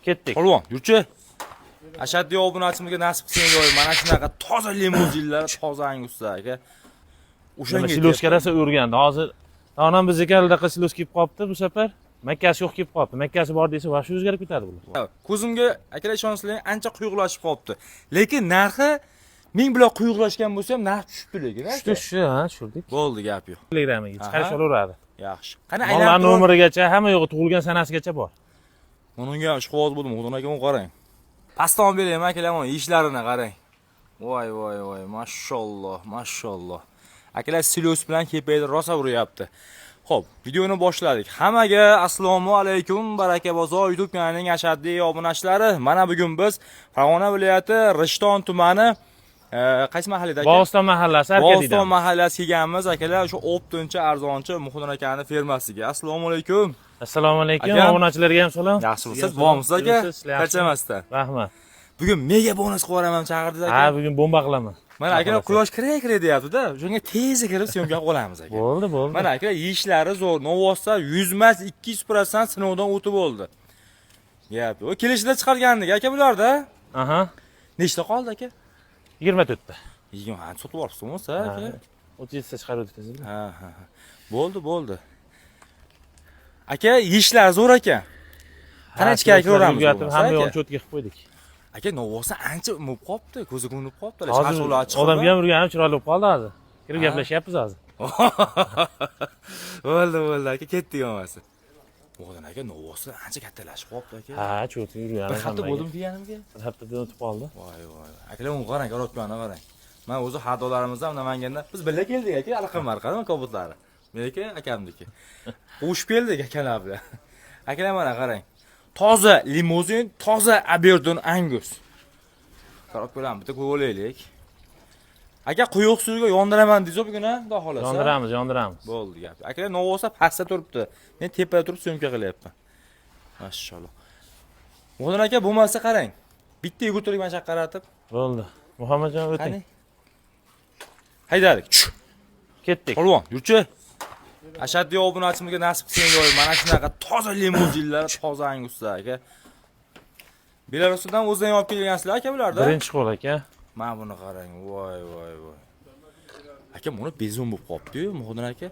Ketdik. Polvon, yurchi. Ashaddiy obunachimizga nasib qilsin joy. Mana shunaqa toza limuzinlar, toza anguslar aka. O'shanga siloska rasa o'rgandi. Hozir onam bizga aldaqa silos kelib qolibdi bu safar. Makkasi yo'q kelib qolibdi. Makkasi bor desa, vaqti o'zgarib ketadi bular. Ko'zimga akalar ishonsizlar, ancha quyuqlashib qolibdi. Lekin narxi ming bilan quyuqlashgan bo'lsa ham narx tushibdi lekin. Tushdi, ha, tushirdik. Bo'ldi, gap yo'q. Telegramga chiqarish olaveradi. Yaxshi. Qani Aylanib nomerigacha, hamma yo'g'i tug'ilgan sanasigacha bor. Bunga ham ishqiboz bo'ldim, Xudodan aka, qarang. Pastdan beraymi akalar, mana ishlarini qarang. Voy, mashalloh, mashalloh. Akalar silos bilan kepayda rosa uryapti. Xo'p, videoni boshladik. Hammaga assalomu alaykum, baraka bozor YouTube kanalining ashaddiy obunachilari. Mana bugun biz Farg'ona viloyati Rishton tumani qaysi mahallada aka? Boston mahallasi arkadida. Boston mahallasi kelganmiz akalar, o'sha optinchi arzonchi Muxdin akaning fermasiga. Assalomu alaykum. Assalomu alaykum, obunachilarga ham salom. Yaxshimisiz? Bormisiz aka? Qanchamasdan. Rahmat. Bugun mega bonus qo'yaraman chaqirdingiz aka. Ha, bugun bomba qilaman. Mana aka quyosh kiray deyapti-da. Shunga tezda kirib syomka qilamiz aka. Bo'ldi. Mana aka ishlari zo'r. Novoslar 100% sinovdan o'tib bo'ldi. Gap. O kelishida chiqargandik aka bularda. Aha. Nechta qoldi aka? 24 ta. 20 ha, sotib olibsiz aka. 37 ta chiqarib o'tdingiz. Ha. Bo'ldi. Aka ishlar zo'r aka. Qana ichkariga kiraveramiz. Hamma yo'qni cho'tga qilib qo'ydik. Aka novosa ancha o'mib qolibdi, ko'zi ko'rinib qolibdi. Hozir odamga ham urgan ham chiroyli bo'lib qoldi hozir. Kirib gaplashyapmiz hozir. Bo'ldi aka, ketdik olmasi. O'g'dan aka novosa ancha kattalashib qolibdi aka. Ha, cho'tga yurgan. Bir hafta bo'ldim deganimga. Bir haftadan o'tib qoldi. Voy. Akalar uni qarang, korotgani qarang. Men o'zi xatolarimizdan Namanganda biz birga keldik aka, alaqamar qarang kobutlari. Meniki akamniki. Qo'shib keldik akalar bilan. Akalar mana qarang. Toza limuzin, toza Aberdeen Angus. Qarab ko'ramiz, bitta ko'p olaylik. Aka quyuq suvga yondiraman deysiz bugun ha, xudo xolasa. Yondiramiz. Bo'ldi gap. Akalar novosa pastda turibdi. Men tepada turib syomka qilyapman. Mashalloh. Muxdin aka bo'lmasa qarang. Bitta yugurtirib men chaqaratib. Bo'ldi. Muhammadjon o'ting. Haydadik. Ketdik. Polvon, yurchi. Ashaddiy obunachimizga nasib qilsin joy. Mana shunaqa toza limuzinlar, toza anguslar aka. Belarusdan o'zdan olib kelgansizlar aka bularda? Birinchi qo'l aka. Mana buni qarang. Voy. Aka, buni bezon bo'lib qolibdi-yu, Muxdin aka.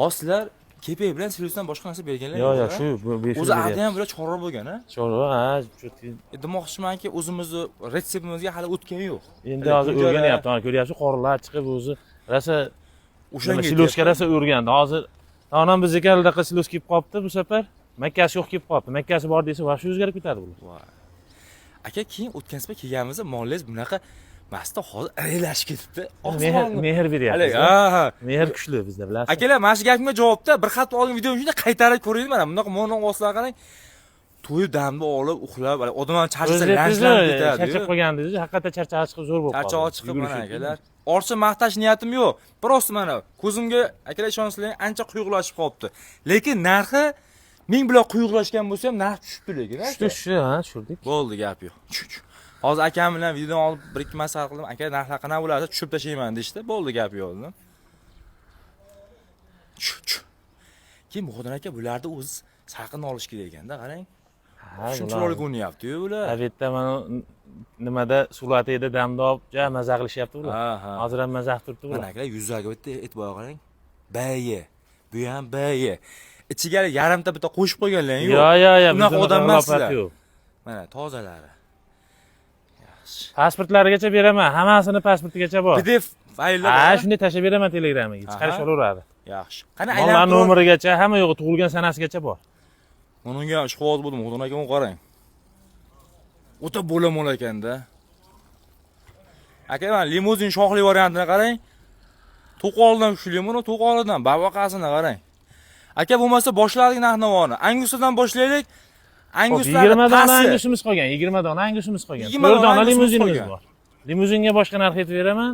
Hozirlar kepay bilan silosdan boshqa narsa berganlar yo'q. Yo'q, shu o'zi adam bilan chorva bo'lgan, ha? Chorva, ha, cho'tki. Demoqchimanki, o'zimizni retseptimizga hali o'tgani yo'q. Endi hozir o'rganyapti. Mana ko'ryapsiz, qorilar chiqib o'zi rasa o'shanga siloska rasa o'rgandi. Hozir onam bizga aldaqa silos kelib qolibdi bu safar. Makkasi yo'q kelib qolibdi. Makkasi bor desa, vaqti o'zgarib ketadi bular. Aka, keyin o'tgan safar kelganimizda mollangiz bunaqa masta hozir irelashib ketibdi. Mehr beryapmiz. Ha. Mehr kuchli bizda, bilasiz. Akalar, mana shu gapimga javobda bir xat olgan videoni shunday qaytarib ko'ring mana. Bunaqa mo'non oslar qarang. To'yib damni olib, uxlab, odam ham charchasa lanjlanib ketadi. Charchab qolgandingiz, haqiqatda charchab chiqib zo'r bo'lib qoldi. Charchab chiqib mana akalar. Orcha maqtash niyatim yo'q. Biroz mana ko'zimga akalar ishonsizlar ancha quyuqlashib qolibdi. Lekin narxi ming bilan quyuqlashgan bo'lsa ham narx tushibdi lekin. Tushdi, ha, tushirdik. Bo'ldi, gap yo'q. Hozir akam bilan videoni olib bir ikki maslahat qildim. Aka, narxlar qanaqa bo'ladi? Tushib tashlayman deydi. Bo'ldi, gap yo'q dedim. Keyin Muxdin aka bularni o'zi sarqin olish kerak ekanda, qarang. Shunchalik o'ynayapti-yu bular. Bu yerda mana nimada sulatida damda olib, maza qilishyapti ular. Hozir ham maza qilib turibdi ular. Mana akalar yuzlarga bitta e'tibor qarang. Bayi. Bu ham bayi. Ichiga yarimta bitta qo'shib qo'yganlar-ku. Yo'q. Bunaqa odam emaslar. Mana tozalari. Pasportlarigacha beraman. Hammasini pasportigacha bor. PDF fayllar. Ha, shunday tashlab beraman Telegramga. Chiqarish olaveradi. Yaxshi. Qani aylanib nomerigacha, hamma yo'g'i tug'ilgan sanasigacha bor. Bunga ishqiboz bo'ldim, Xudodan aka, qarang. O'ta bo'lamoq ekanda. Aka, mana limuzin shoxli variantini qarang. To'qoldan kuchli, buni to'qolidan bavaqasini qarang. Aka, bo'lmasa boshladik narx-navoni. Angusdan boshlaylik. Anguslar 20 dona angusimiz qolgan, 20 dona angusimiz qolgan. 4 dona limuzinimiz bor. Limuzinga boshqa narx aytib beraman.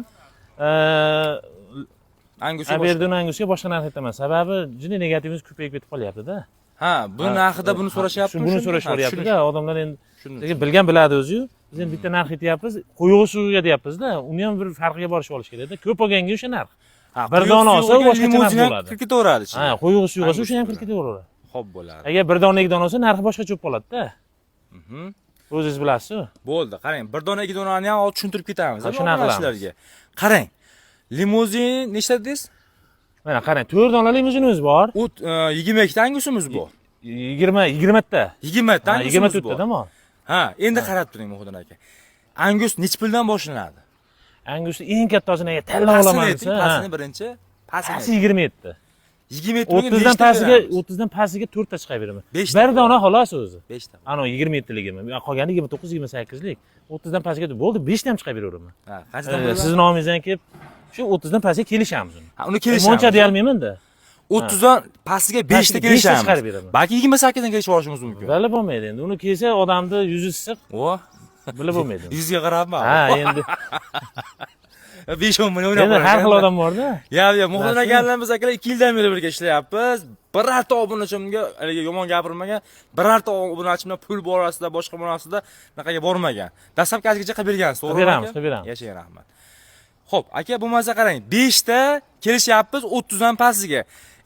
Aberdeen Angusga boshqa narx aytaman. Sababi juda negativimiz ko'payib ketib qolyapti-da. Ha, bu narxida buni so'rashyapti. Buni so'rashyapti-da, odamlar endi bilgan biladi o'zi-yu. Biz endi bitta narx aytyapmiz, quyuq suvga deyapmiz-da. Uni ham bir farqiga borishib olish kerak-da. Ko'p olganga o'sha narx. Bir dona olsa boshqa narx bo'ladi. Kirib ketaveradi. Ha, quyuq suvga o'sha ham kirib ketaveradi. Xo'p bo'ladi. Agar bir dona, ikki dona olsa narxi boshqacha bo'lib qoladi-da. O'zingiz bilasiz-ku. Bo'ldi, qarang, bir dona, ikki donani ham olib tushuntirib ketamiz. Ha, shunaqa qilamiz. obunachilarga. Qarang. Limuzin nechta dedingiz? Mana qarang, 4 dona limuzinimiz bor. U 22 ta angusimiz bu. 20 ta. 20 ta angusimiz 24 bu. ta da. Ha, endi qarab turing Muhudin aka. Angus nech puldan boshlanadi? Angusni eng kattasini tanlab olaman desa, pasini birinchi, pasini. pasi 27. 27 30 dan pastiga 30 dan pastiga 4 ta chiqarib beraman. Besh ta. Bir dona xolos o'zi. 5 ta. Ana 27 ligimi. Qolgani 29, 28 lik. 30 dan pastiga bo'ldi, 5 ta ham chiqarib beraman. Ha, qanchadan bo'ladi? Sizni nomingizdan kelib shu 30 dan pastiga kelishamiz uni. Ha, uni kelishamiz. Moncha deya olmayman-da. 30 dan pastiga 5 ta Pastiga besh ta kelishamiz. chiqarib beraman. Balki 28 dan kelishib olishimiz mumkin. Bilib bo'lmaydi endi. Uni kelsa odamni yuzi issiq, O, bilib bo'lmaydi. yuzga qarabman. Ha, endi 5-10 million o'ynab endi har xil odam bor-da. Ya, Muhudin aka bilan biz akalar 2 yildan beri birga ishlayapmiz. Birorta obunachimga haligi yomon gapirmagan, birorta obunachimdan pul borasida, boshqa borasida naqaga bormagan. Dastlabkasigacha qilib bergansiz, to'g'rimi? Qilib beramiz, qilib beramiz. Yashang, rahmat. Xo'p, aka bo'lmasa qarang, 5 ta kelishyapmiz 30 dan pastiga.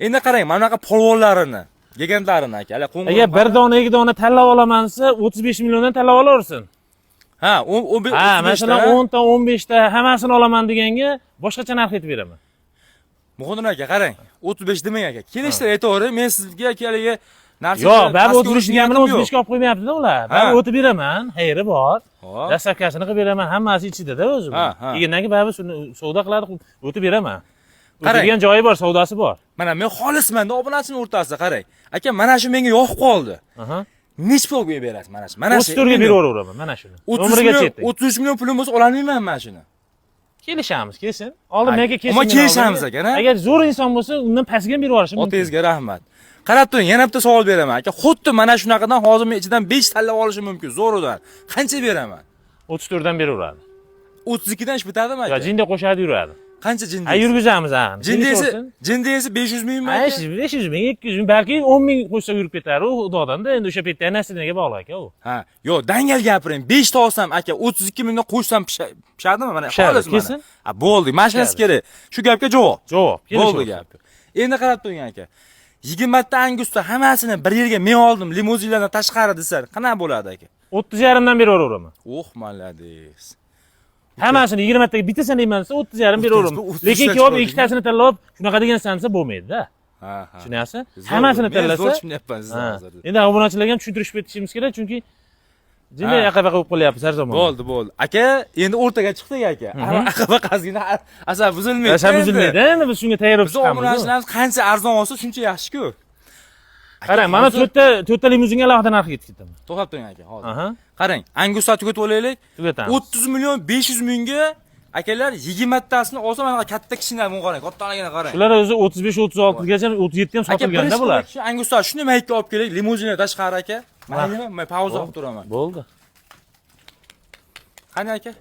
Endi qarang, mana bunaqa polvonlarini, gigantlarini aka, hali qo'ng'ir. Agar bir dona, ikki dona tanlab olaman desa, 35 milliondan tanlab olaversin. Ha, 15 Ha, masalan 10 ta, 15 ta hammasini olaman deganga boshqacha narx aytib beraman. Muhudin aka, qarang, 35 demang aka. Kelishlar aytavering, men sizga haligi narsa. Yo'q, baribir 35 ga ham 35 ga olib qo'ymayapti-da ular. Ha. Baribir o'tib beraman, xayri bor. Hop. Dastlabkasini qilib beraman, hammasi ichida-da o'zi. Ha, ha. Keyin baribir shuni savdo qiladi, o'tib beraman. Qarang. O'tadigan joyi bor, savdosi bor. Mana men xolisman-da obunachining o'rtasida, qarang. Aka, mana shu menga yoqib qoldi. Aha. Nech pulga berasiz mana shu? Mana shu. 34 ga beraveraman mana shuni. 30 Nomeriga million, chetdik. 33 million pulim bo'lsa ololmayman mana shuni. Kelishamiz, kelsin. Oldin menga kelsin. Ammo kelishamiz aka-na. Agar zo'r inson bo'lsa, undan pastga ham berib yuborishim mumkin. Otangizga rahmat. Qarab turing, yana bitta savol beraman aka. Xuddi mana shunaqadan hozir men ichidan 5 tanlab olishim mumkin, zo'ridan. Qancha beraman? 34 dan beraveradi. 32 dan ish bitadimi Yo, aka? jinda qo'shadi yuradi. Qancha jinda? Ha, yurgizamiz ha. Jinda esa 500 mingmi Ha, aka? 500 ming, 200 ming, balki 10 ming qo'shsa yurib ketar u xudodan-da. Endi o'sha paytda narsaga bog'liq aka u. Ha, yo'q, dangal gapiring. 5 ta olsam aka, 32 mingdan qo'shsam pishadimi mana? Pishadi, Xolis mana. kelsin. Ha, bo'ldi, mashinasi kerak. Shu gapga javob. Javob, Bo'ldi gap. Endi qarab turing aka. 20 ta angusni hammasini bir yerga men oldim, limuzinlardan tashqari desa, qanaqa bo'ladi aka? 30,5 dan beraveraman. Oh, malades. Hammasini 20 taga bitasini deyman desa 30,5 beraveraman. 30 Lekin kelib ikkitasini tanlab shunaqa degan sansa bo'lmaydi-da. Ha, ha. Tushunyapsiz? Hammasini tanlasa. Zo'r tushunyapman sizni Ha. hozir. Endi obunachilarga ham tushuntirish ketishimiz kerak, chunki jinda Ha. yaqabaqa bo'lib qolyapmiz har zamon. Bo'ldi. Aka, endi o'rtaga chiqdik aka. Aqabaqazgina asab buzilmaydi. Yashab buzilmaydi. Endi biz shunga tayyorlab Biz chiqamiz. obunachilarimiz qancha arzon olsa, shuncha yaxshi-ku. Qarang, mana 4 ta limuzinga alohida narx ketib ketaman. To'xtab turing aka, hozir. Aha. Qarang, angusni tugatib olaylik. Tugatamiz. 30 million 500 mingga akalar 20 tasini olsa mana katta kichkinalarni qarang, kattaligini qarang. Shular o'zi 35-36 gacha, 37 ham sotilganda bular. Shu anguslar shuni maykka olib keling, limuzinlar tashqari aka. Maylimi? Men pauza qilib turaman. Bo'ldi. Qani aka?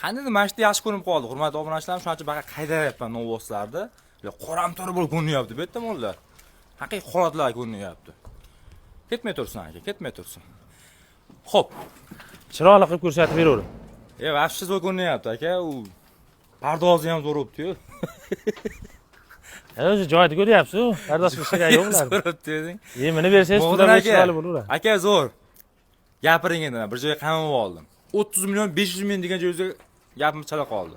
Qanday mana shu yaxshi ko'rinib qoldi. Hurmatli obunachilarim, shuning uchun baqa qaydaryapman novostlarda. Qoram tori bo'lib ko'rinyapti bu yerda mollar. Haqiqiy holatlar ko'rinyapti. Ketmay tursin aka, ketmay tursin. Xo'p. Chiroyli qilib ko'rsatib beravering. Vafshis zo'r ko'rinyapti aka, u pardozi ham zo'r o'pdi-yu. O'zi joyida ko'ryapsiz-ku. Pardoz qilishga yo'q ular. Zo'r o'pdi o'zing. Yemini bersangiz, ular chiroyli bo'laveradi. Aka zo'r. Gapiring endi, bir joyga qamab oldim. 30 million 500 ming degan joyga gapim chala qoldi.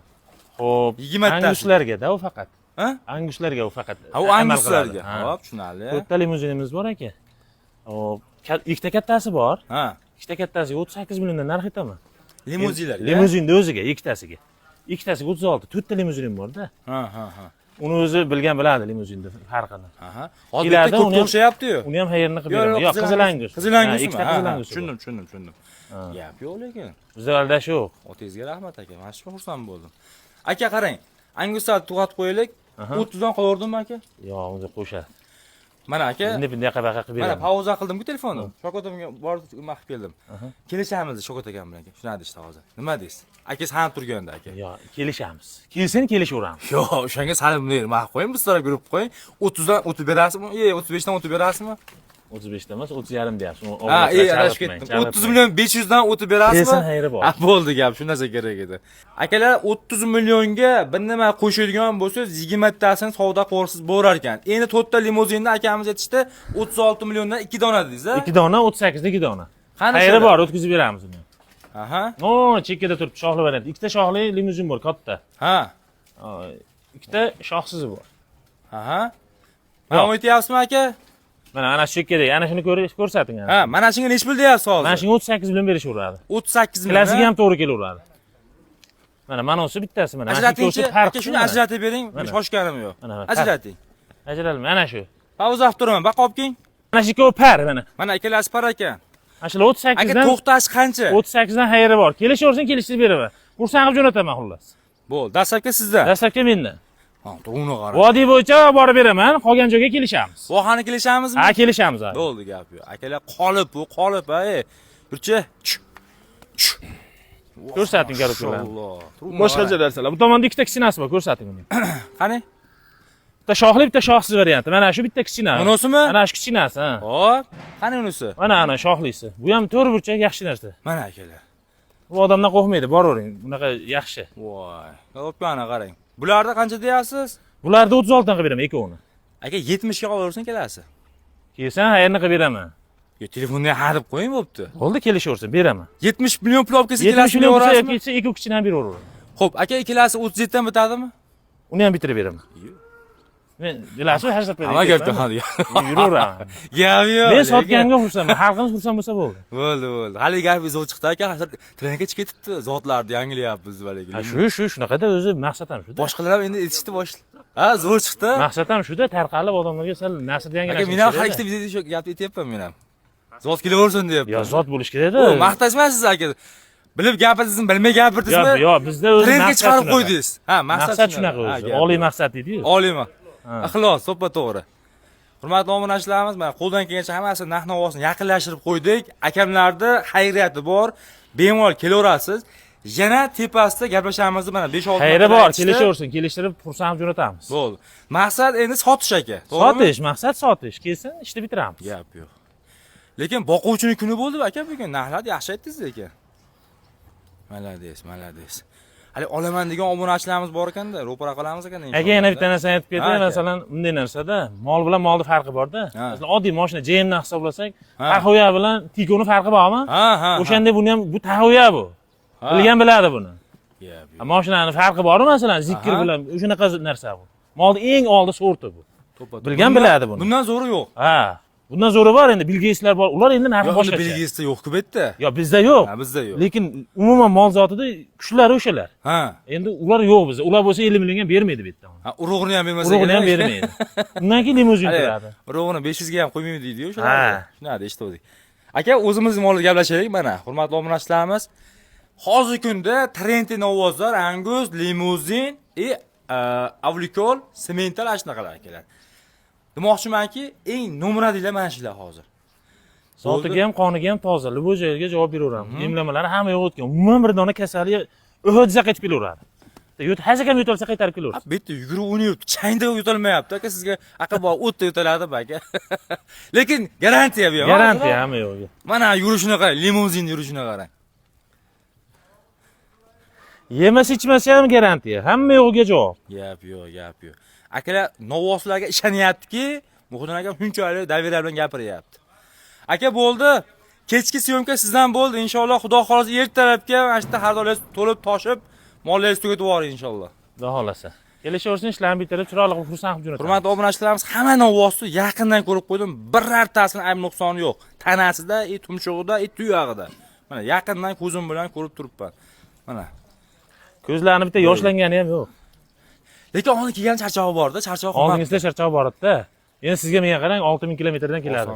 Xo'p, 20 tasi. anguslarga-da u faqat. Ha? Anguslarga u faqat. Ha, u anguslarga. Hop, tushunali. 4 ta limuzinimiz bor aka. Hop, ikkita kattasi bor. Ha. Ikkita kattasiga 38 milliondan narx aytaman. Limuzinlarga. Limuzinni o'ziga, ikkitasiga. Ikkitasiga 36, 4 ta limuzinim bor-da. Ha. Uni o'zi bilgan biladi limuzinni farqini. Aha. Hozir ko'p o'xshayapti-yu. Uni ham xayrni qilib beraman. Yo'q, qizil angus. Qizil angus. Ikkita qizil angus. Tushundim. Gap yo'q lekin. Bizda aldash yo'q. Otangizga rahmat aka. Mana shu xursand bo'ldim. Aka qarang. Anguslarni tug'atib qo'yaylik. 30 dan qolardimmi aka? Yo'q, o'zi qo'shadi. Mana aka. Endi qabaqa qilib Mana beraman. pauza qildim-ku telefonni. Shokot akamga borib qilib keldim. Kelishamiz Shokot akam bilan. Shuna deysiz hozir. Nima deysiz? Aka sanab turganda aka. Yo'q, kelishamiz. Kelsin, kelishaveramiz. Yo'q, o'shanga salim bunday ma'qul qo'ying, biz so'rab yurib qo'ying. 30 dan o'tib berasizmi? 35 dan o'tib berasizmi? 35 dan emas, 30,5 deyapsiz. Ha, adashib ketdim. 30 million 500 dan o'tib berasizmi? Kelsin, xayri bor. Ha, bo'ldi gap, shu narsa kerak edi. Akalar 30 millionga bir nima qo'shadigan bo'lsangiz, 20 tasini savdo qilasiz bo'lar ekan. Endi 4 ta limuzinni akamiz aytishdi, 36 milliondan 2 dona dedingiz-a? 2 dona, 38 da 2 dona. Qani Xayri shular? bor, o'tkazib beramiz uni. Aha. No, chekkada turibdi, shoxli variant. Ikkita shoxli limuzin bor, katta. Ha. Ikkita shoxsizi bor. Aha. Mana o'tyapsizmi aka? Mana ana shu chekkada, ana shuni ko'rsating. Ha, mana shunga nechi pul deyapsiz hozir? Mana shunga 38 bilan berishaveradi. 38 ming. Klasiga ham to'g'ri kelaveradi. Mana o'si bittasi mana. Ajratingchi, aka shuni ajratib bering. Shoshganim yo'q. Ajrating. Ajralma, ana shu. Ha, uzatib turaman, baqa olib keling. Mana shu ikkovi par mana. Mana ikkalasi par ekan. Mana shu 38 Aka dan to'xtash qancha? 38 dan xayri bor. Kelishaversin, kelishni beraman. Bursan qilib jo'nataman xullas. Bo'ldi, dastlabki sizda. Dastlabki mendan. Ha, to'g'ri qara. Vodiy bo'yicha borib beraman, qolgan joyga kelishamiz. Vohani kelishamizmi? Ha, kelishamiz. Bo'ldi gap yo'q. Akalar qolib, bu qolib, ey. Burchi. Ko'rsating garukalarni. Alloh. Boshqacha narsalar. Bu tomonda ikkita kichkinasi bor, ko'rsating uni. Qani? Bitta shoxli, bitta shoxsiz varianti. Mana shu bitta kichkina. Bunisimi? Mana shu kichkinasi, ha. Hop. Qani unisi? Mana shoxlisi. Bu ham to'rt burchak yaxshi narsa. Mana akalar. Bu odamdan qo'rqmaydi, boravering. Bunaqa yaxshi. Voy. Opkani qarang. Bularda qancha deyapsiz? Bularni 36 dan qilib beraman ikkovini. Aka 70 ga olaversin kelasi. Kelsan, qayerni qilib beraman. Yo, telefonni hadib qo'ying bo'pti. Bo'ldi, kelishaversin, beraman. 70 million pul olib kelsa 70 kelasi million berasizmi? kelsa, ikki kichkina ham beraveraman. Xo'p, aka ikkalasi 37 dan bitadimi? Uni ham bitirib beraman. Men bilasiz, hasad berdim. Nima gapdi hali? Yuraveraman. Gap yo'q. Men sotganga xursandman, xalqimiz xursand bo'lsa bo'ldi. Bo'ldi. Hali gapiz o'zi chiqdi aka, hozir trenga chiqib ketibdi, zotlarni yangilayapmiz valigi. Shunaqada o'zi maqsad ham shuda. Boshqalar ham endi etishdi boshladi. Ha, zo'r chiqdi. Maqsad ham shuda, tarqalib odamlarga sal narsada yangi Aka, men ham har ikkita videoda shu gapni aytyapman men ham. Zot kelaversin deyapman. Yo, zot bo'lish kerak-da. O, maqtashmaysiz aka. Bilib gapirdingizmi, bilmay gapirdingizmi? Yo, bizda o'zi trendga chiqarib qo'ydingiz. Ha, maqsad shunaqa o'zi. Oliy maqsad deydi-yu. Oliymi? Ixlos, to'ppa-to'g'ri. Hurmatli obunachilarimiz, mana qo'ldan kelgancha hammasi narx-navosini yaqinlashtirib qo'ydik. Akamlarda xayriyati bor. Bemalol kelaverasiz. Yana tepasida gaplashamiz mana 5-6 Xayri bor, kelishaversin, kelishtirib xursand jo'natamiz. Bo'ldi. Maqsad endi sotish aka. Sotish, maqsad sotish. Kelsin, ishni bitiramiz. Gap yo'q. Lekin boquvchining kuni bo'ldi aka bugun. Narxlar yaxshi aytdingiz lekin. Malades. Hali olaman degan obunachilarimiz bor ekanda, ro'para qilamiz ekan inshaalloh. Aka yana bitta narsa aytib ketay, masalan, bunday narsada mol bilan molning farqi bor-da. Masalan, oddiy mashina JM ni hisoblasak, Tahoya bilan Tigo'ning farqi bormi? Ha. O'shanda buni ham bu Tahoya bu. Bilgan biladi buni. Gap yo'q. Mashinaning farqi bormi masalan, Zikr bilan shunaqa narsa bu. Molning eng oldi sorti bu. Bilgan biladi buni. Bundan zo'ri yo'q. Ha. Bundan zo'ri bor endi, Bilgeyslar bor. Ular endi narxi boshqacha. Bilgeysda yo'q-ku bu yerda. Yo, bizda yo'q. Ha, bizda yo'q. Lekin umuman mol zotida kuchlari o'shalar. Ha. Endi ular yo'q bizda. Ular bo'lsa 50 millionga bermaydi bu yerda. Ha, urug'ini ham bermasa Urug'ini ham bermaydi. Undan keyin limuzin turadi. Urug'ini 500 ga ham qo'ymaydi deydi-yu o'shalar. Ha. Shunday eshitdik. Aka, o'zimiz molda gaplashaylik mana. Hurmatli obunachilarimiz, hozirgi kunda Trenti Novozlar, Angus, limuzin Avlikol, semental ashnaqalar akalar. Demoqchimanki, eng nomuradiylar mana shular hozir. Sotiga ham, qoniga ham toza, joyga javob beraveramiz. Emlamalar hamma yo'q o'tgan. Umuman bir dona kasali o'hadza qaytib kelaveradi. Hozir ham yo'talsa qaytarib kelaveradi. Bu yerda yugurib o'ynayapti, changda yo'talmayapti aka, sizga aql bor, o'tda yo'taladi aka. Lekin garantiya bu ham. Garantiya hamma yo'q. Mana yurishini qarang, limuzin yurishini qarang. Yemasa ichmasa ham garantiya. Hamma yo'g'iga javob. Gap yo'q. Akalar novvoslarga ishonyaptiki, Muhitdin aka shunchalik davrilar bilan gapiryapti. Aka bo'ldi. Kechki syomka sizdan bo'ldi. Inshaalloh Xudo xolasa ertalabga mana shu yerda xaridorlar to'lib toshib, mollaringiz tugatib yuboring inshaalloh. Xudo xolasa. Kelishaversin, ishlarni bitirib, chiroyli qilib xursand qilib jo'natamiz. Hurmatli obunachilarimiz, hamma novvosni yaqindan ko'rib qo'ydim. Birortasini ayb nuqsoni yo'q. Tanasida, tumshug'ida, tuyog'ida. Mana yaqindan ko'zim bilan ko'rib turibman. Mana. Ko'zlarini bitta yoshlangani ham yo'q. Lekin ona kelgan charchog'i bor-da, charchoq qilmabdi. Oldingizda charchoq bor edi-da. Endi sizga menga qarang, 6000 kilometrdan keladi.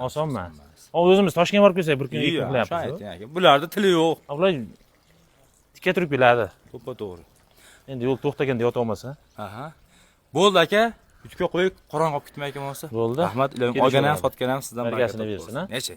Oson emas. O'zimiz Toshkentga borib kelsak, bir kun ikki kun qilyapmiz. Bularda tili yo'q. Ular tikka turib keladi. To'ppa-to'g'ri. Endi yo'l to'xtaganda yota olmasa. Aha. Bo'ldi aka. YouTube'ga qo'yib, qorong'i olib ketmay ekan bo'lsa. Bo'ldi. Rahmat, ilohim olgan ham, sotgan ham sizdan barakasini bersin, ha. Necha?